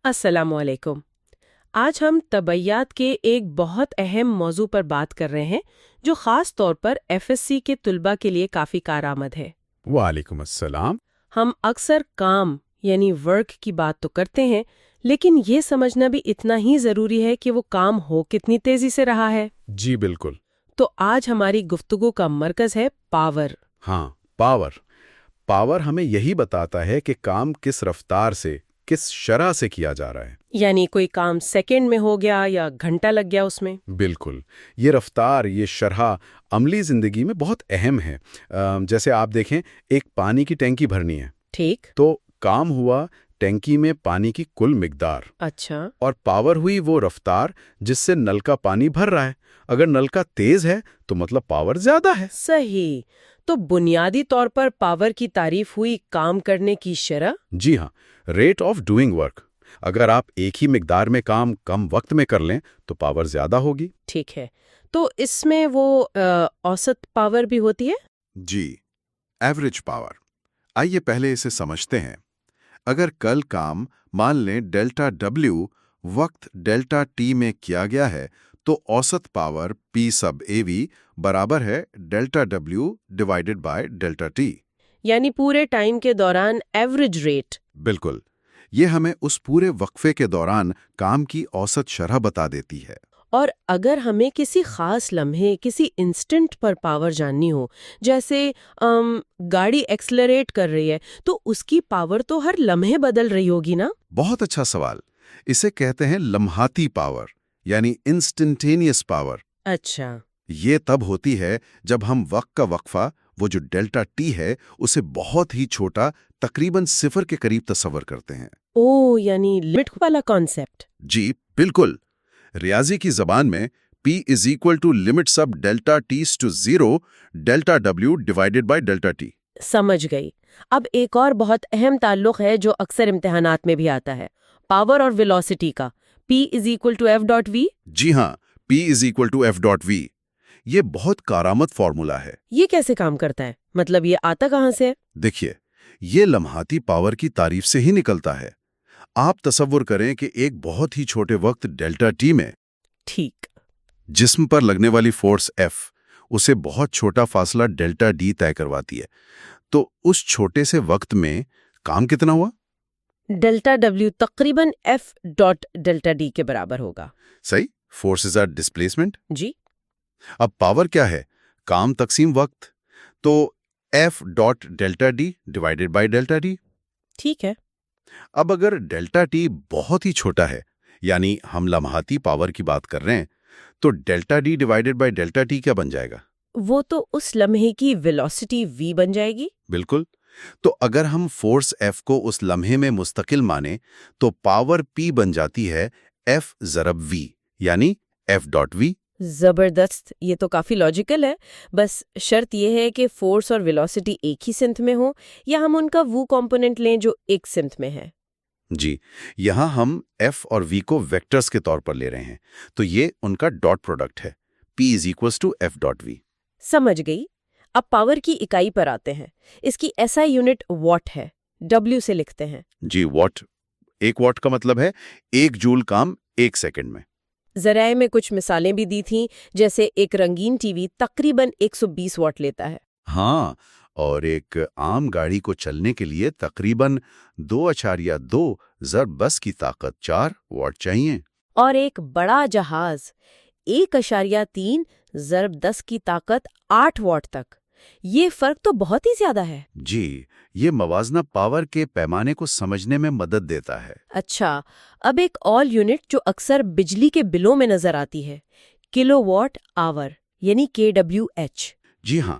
السلام علیکم۔ آج ہم طبعیات کے ایک بہت اہم موضوع پر بات کر رہے ہیں جو خاص طور پر ایف ایس سی کے طلباء کے لیے کافی کارآمد ہے۔ وعلیکم السلام۔ ہم اکثر کام یعنی ورک کی بات تو کرتے ہیں، لیکن یہ سمجھنا بھی اتنا ہی ضروری ہے کہ وہ کام ہو کتنی تیزی سے رہا ہے۔ جی بالکل۔ تو آج ہماری گفتگو کا مرکز ہے پاور۔ ہاں، پاور ہمیں یہی بتاتا ہے کہ کام کس رفتار سے، کس شرح سے کیا جا رہا ہے۔ یعنی کوئی کام سیکنڈ میں ہو گیا یا گھنٹہ لگ گیا اس میں۔ بالکل، یہ رفتار، یہ شرح عملی زندگی میں بہت اہم ہے۔ جیسے آپ دیکھیں، ایک پانی کی ٹینکی بھرنی ہے، ٹھیک۔ تو کام ہوا ٹینکی میں پانی کی کل مقدار، اچھا۔ اور پاور ہوئی وہ رفتار جس سے نل کا پانی بھر رہا ہے۔ اگر نل کا تیز ہے تو مطلب پاور زیادہ ہے۔ صحیح۔ تو بنیادی طور پر پاور کی تعریف ہوئی کام کرنے کی شرح۔ جی ہاں، ریٹ آف ڈوئنگ ورک۔ اگر آپ ایک ہی مقدار میں کام کم وقت میں کر لیں تو پاور زیادہ ہوگی۔ ٹھیک ہے، تو اس میں وہ اوسط پاور بھی ہوتی ہے؟ جی، ایوریج پاور۔ آئیے پہلے اسے سمجھتے ہیں۔ اگر کل کام مان لیں ڈیلٹا ڈبلیو وقت ڈیلٹا ٹی میں کیا گیا ہے تو اوسط پاور پی سب اے وی برابر ہے ڈیلٹا ڈبلیو ڈیوائیڈڈ بائی ڈیلٹا ٹی۔ یعنی پورے ٹائم کے دوران ایوریج ریٹ۔ بالکل، یہ ہمیں اس پورے وقفے کے دوران کام کی اوسط شرح بتا دیتی ہے۔ اور اگر ہمیں کسی خاص لمحے، کسی انسٹنٹ پر پاور جاننی ہو، جیسے گاڑی ایکسلریٹ کر رہی ہے، تو اس کی پاور تو ہر لمحے بدل رہی ہوگی نا؟ بہت اچھا سوال۔ اسے کہتے ہیں لمحاتی پاور، یعنی انسٹنٹینیس پاور۔ اچھا۔ یہ تب ہوتی ہے جب ہم وقت کا وقفہ، وہ جو ڈیلٹا ٹی ہے، اسے بہت ہی چھوٹا، تقریباً صفر کے قریب تصور کرتے ہیں۔ یعنی لمٹ والا کانسیپٹ۔ جی بالکل۔ ریاضی کی زبان میں P is equal to limit sub delta tends to zero delta ڈبلیو ڈیوائیڈڈ بائی ڈیلٹا ٹی۔ سمجھ گئی۔ اب ایک اور بہت اہم تعلق ہے جو اکثر امتحانات میں بھی آتا ہے، پاور اور ویلوسٹی کا۔ P is equal to f dot v. جی ہاں، P is equal to f dot v. یہ بہت کارآمد فارمولا ہے۔ یہ کیسے کام کرتا ہے؟ مطلب یہ آتا کہاں سے ہے؟ دیکھیے، یہ لمحاتی پاور کی تعریف سے ہی نکلتا ہے۔ آپ تصور کریں کہ ایک بہت ہی چھوٹے وقت ڈیلٹا ٹی میں ٹھیک۔ جسم پر لگنے والی فورس ایف اسے بہت چھوٹا فاصلہ ڈیلٹا ڈی طے کرواتی ہے، تو اس چھوٹے سے وقت میں کام کتنا ہوا؟ ڈیلٹا ڈبلیو تقریباً ایف ڈاٹ ڈیلٹا ڈی کے برابر ہوگا۔ صحیح، فورسز آر ڈسپلیسمنٹ۔ جی۔ اب پاور کیا ہے؟ کام تقسیم وقت، تو f dot delta d divided by delta d. ٹھیک ہے۔ اب اگر ڈیلٹا ٹی بہت ہی چھوٹا ہے، یعنی ہم لمحاتی پاور کی بات کر رہے ہیں، تو delta d divided by delta T کیا بن جائے گا؟ وہ تو اس لمحے کی ویلوسٹی وی بن جائے گی۔ بالکل۔ تو اگر ہم فورس ایف کو اس لمحے میں مستقل مانیں تو پاور پی بن جاتی ہے ایف ضرب وی، یعنی ایف ڈاٹ وی۔ زبردست، یہ تو کافی لاجیکل ہے۔ بس شرط یہ ہے کہ فورس اور ویلوسٹی ایک ہی سمت میں ہو، یا ہم ان کا وہ کمپوننٹ لیں جو ایک سمت میں ہے۔ جی، یہاں ہم ایف اور وی کو ویکٹرز کے طور پر لے رہے ہیں، تو یہ ان کا ڈاٹ پروڈکٹ ہے۔ P is equals to f dot v. سمجھ گئی۔ اب پاور کی اکائی پر آتے ہیں۔ اس کی ایسا یونٹ واٹ ہے، ڈبلیو سے لکھتے ہیں۔ جی، واٹ۔ ایک واٹ کا مطلب ہے ایک جول کام ایک سیکنڈ میں۔ ذرائع میں کچھ مثالیں بھی دی تھیں، جیسے ایک رنگین ٹی وی تقریباً 120 واٹ لیتا ہے۔ ہاں، اور ایک عام گاڑی کو چلنے کے لیے تقریباً 2.2 ضرب بس کی طاقت 4 واٹ چاہیے۔ اور ایک بڑا جہاز 1.3 ضرب 10 کی طاقت 8 واٹ تک۔ یہ فرق تو بہت ہی زیادہ ہے۔ جی، یہ موازنہ پاور کے پیمانے کو سمجھنے میں مدد دیتا ہے۔ اچھا، اب ایک اور یونٹ جو اکثر بجلی کے بلوں میں نظر آتی ہے، کلو واٹ آور، یعنی kWh۔ جی ہاں،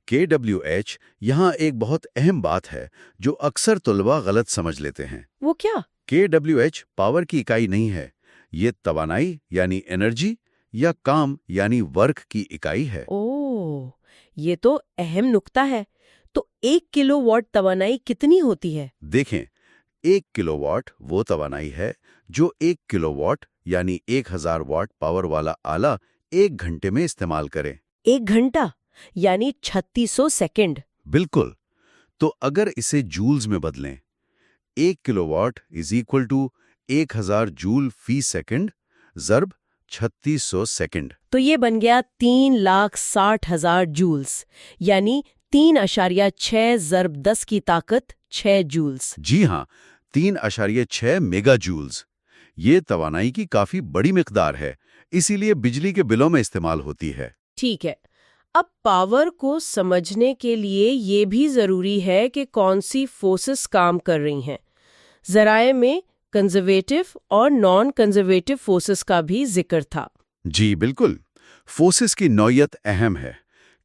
kWh یہاں ایک بہت اہم بات ہے جو اکثر طلباء غلط سمجھ لیتے ہیں۔ وہ کیا؟ kWh پاور کی اکائی نہیں ہے، یہ توانائی یعنی انرجی یا کام یعنی ورک کی اکائی ہے۔ اوہ، یہ تو اہم نکتہ ہے۔ تو 1 کلو واٹ توانائی کتنی ہوتی ہے؟ دیکھیں، 1 کلو واٹ وہ توانائی ہے جو 1 کلو واٹ یعنی 1000 واٹ پاور والا آلہ 1 گھنٹے میں استعمال کرے۔ 1 گھنٹہ یعنی 3600 سیکنڈ۔ بالکل۔ تو اگر اسے جولز میں بدلیں، 1 کلو واٹ از اکول ٹو 1000 جول فی سیکنڈ ضرب 3600 سیکنڈ۔ تو یہ بن گیا 3,60,000 جولز، یعنی 3.6 ضرب 10 کی طاقت 6 جولز۔ جی ہاں، 3.6 میگا جولز۔ یہ توانائی کی کافی بڑی مقدار ہے، اسی لیے بجلی کے بلوں میں استعمال ہوتی ہے۔ ٹھیک ہے، اب پاور کو سمجھنے کے لیے یہ بھی ضروری ہے کہ کون سی فورسز کام کر رہی ہیں۔ ذرائع میں کنزرویٹو اور نان کنزرویٹو فورسز کا بھی ذکر تھا۔ جی بالکل، فورسز کی نوعیت اہم ہے۔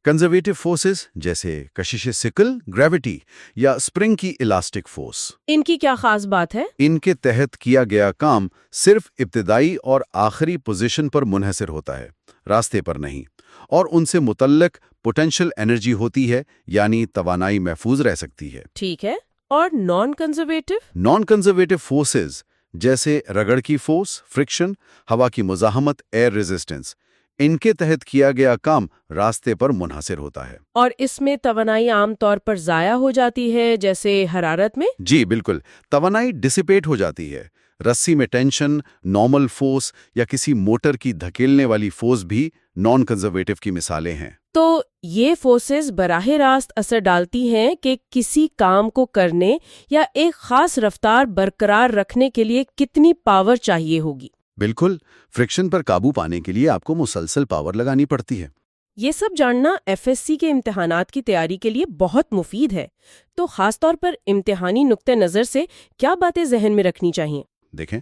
کنزرویٹو فورسز جیسے کشش ثقل، گریوٹی یا اسپرنگ کی الاسٹک فورس، ان کی کیا خاص بات ہے؟ ان کے تحت کیا گیا کام صرف ابتدائی اور آخری پوزیشن پر منحصر ہوتا ہے، راستے پر نہیں، اور ان سے متعلق پوٹینشل انرجی ہوتی ہے، یعنی توانائی محفوظ رہ سکتی ہے۔ ٹھیک ہے، اور naan conservative? Naan conservative forces جیسے رگڑ کی فورس، فرکشن، ہوا کی مزاحمت، ایئر ریزسٹنس، ان کے تحت کیا گیا کام راستے پر منحصر ہوتا ہے۔ اور اس میں توانائی عام طور پر ضائع ہو جاتی ہے، جیسے حرارت میں؟ جی بالکل، توانائی ڈسیپیٹ ہو جاتی ہے۔ رسی میں ٹینشن، نارمل فورس یا کسی موٹر کی دھکیلنے والی فورس بھی نان کنزرویٹو کی مثالیں ہیں۔ تو یہ فورسز براہ راست اثر ڈالتی ہیں کہ کسی کام کو کرنے یا ایک خاص رفتار برقرار رکھنے کے لیے کتنی پاور چاہیے ہوگی۔ بالکل، فرکشن پر قابو پانے کے لیے آپ کو مسلسل پاور لگانی پڑتی ہے۔ یہ سب جاننا ایف ایس سی کے امتحانات کی تیاری کے لیے بہت مفید ہے۔ تو خاص طور پر امتحانی نقطہ نظر سے کیا باتیں ذہن میں رکھنی چاہیے؟ دیکھیں،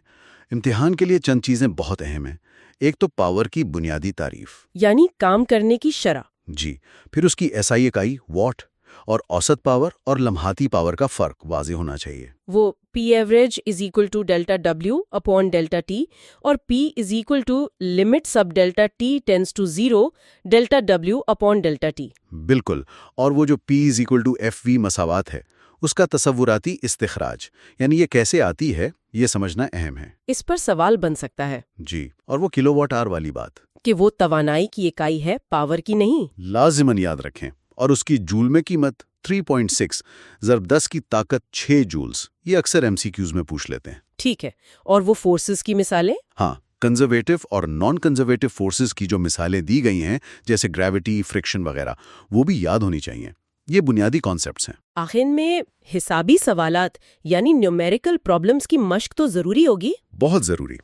امتحان کے لیے چند چیزیں بہت اہم ہیں۔ ایک تو پاور کی بنیادی تعریف، یعنی کام کرنے کی شرح۔ جی، پھر اس کی ایسائی اکائی واٹ، اور اوسط پاور اور لمحاتی پاور کا فرق واضح ہونا چاہیے۔ وہ P average is equal to delta ڈبلیو اپون ڈیلٹا ٹی اور P is equal to limit sub delta t tends to 0 delta ڈبلیو اپون ڈیلٹا ٹی۔ بالکل، اور وہ جو P is equal to f v مساوات ہے، اس کا تصوراتی استخراج، یعنی یہ کیسے آتی ہے، یہ سمجھنا اہم ہے۔ اس پر سوال بن سکتا ہے جی، اور وہ کلو واٹ آور والی بات کہ وہ توانائی کی اکائی ہے، پاور کی نہیں۔ لازماً یاد رکھیں، اور اس کی جول میں قیمت 3.6 ضرب 10 کی طاقت 6 جولز، یہ اکثر ایم سی کیوز میں پوچھ لیتے ہیں۔ ٹھیک ہے، اور وہ فورسز کی مثالیں؟ ہاں، کنزرویٹو اور نان کنزرویٹو فورسز کی جو مثالیں دی گئی ہیں، جیسے گریوٹی، فرکشن وغیرہ، وہ بھی یاد ہونی چاہیے۔ یہ بنیادی کانسیپٹس ہیں۔ آخر میں حسابی سوالات یعنی نیومیریکل پرابلمز کی مشق تو ضروری ہوگی؟ بہت ضروری،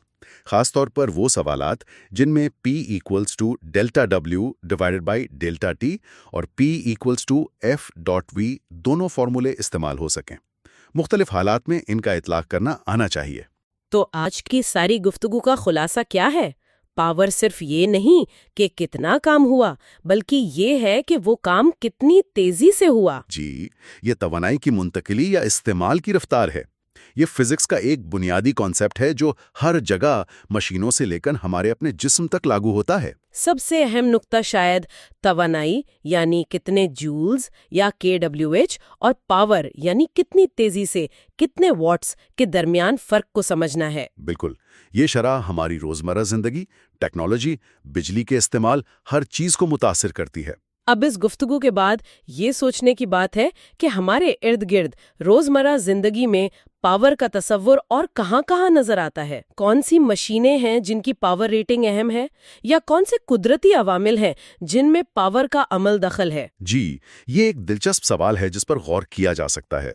خاص طور پر وہ سوالات جن میں P ایکولز ٹو ڈیلٹا ڈبلیو ڈیوائڈڈ بائی ڈیلٹا ٹی اور P equals to f dot v دونوں فارمولے استعمال ہو سکیں۔ مختلف حالات میں ان کا اطلاق کرنا آنا چاہیے۔ تو آج کی ساری گفتگو کا خلاصہ کیا ہے؟ پاور صرف یہ نہیں کہ کتنا کام ہوا، بلکہ یہ ہے کہ وہ کام کتنی تیزی سے ہوا۔ جی، یہ توانائی کی منتقلی یا استعمال کی رفتار ہے۔ یہ فزکس کا ایک بنیادی کانسیپٹ ہے جو ہر جگہ، مشینوں سے لے کر ہمارے اپنے جسم تک لاگو ہوتا ہے۔ سب سے اہم نقطہ شاید توانائی یعنی کتنے جولز یا KWH اور پاور یعنی کتنی تیزی سے کتنے واٹس کے درمیان فرق کو سمجھنا ہے۔ بالکل، یہ شرح ہماری روزمرہ زندگی، ٹیکنالوجی، بجلی کے استعمال، ہر چیز کو متاثر کرتی ہے۔ اب اس گفتگو کے بعد یہ سوچنے کی بات ہے کہ ہمارے ارد گرد روزمرہ زندگی میں پاور کا تصور اور کہاں کہاں نظر آتا ہے؟ کون سی مشینیں ہیں جن کی پاور ریٹنگ اہم ہے؟ یا کون سے قدرتی عوامل ہیں جن میں پاور کا عمل دخل ہے؟ جی، یہ ایک دلچسپ سوال ہے جس پر غور کیا جا سکتا ہے۔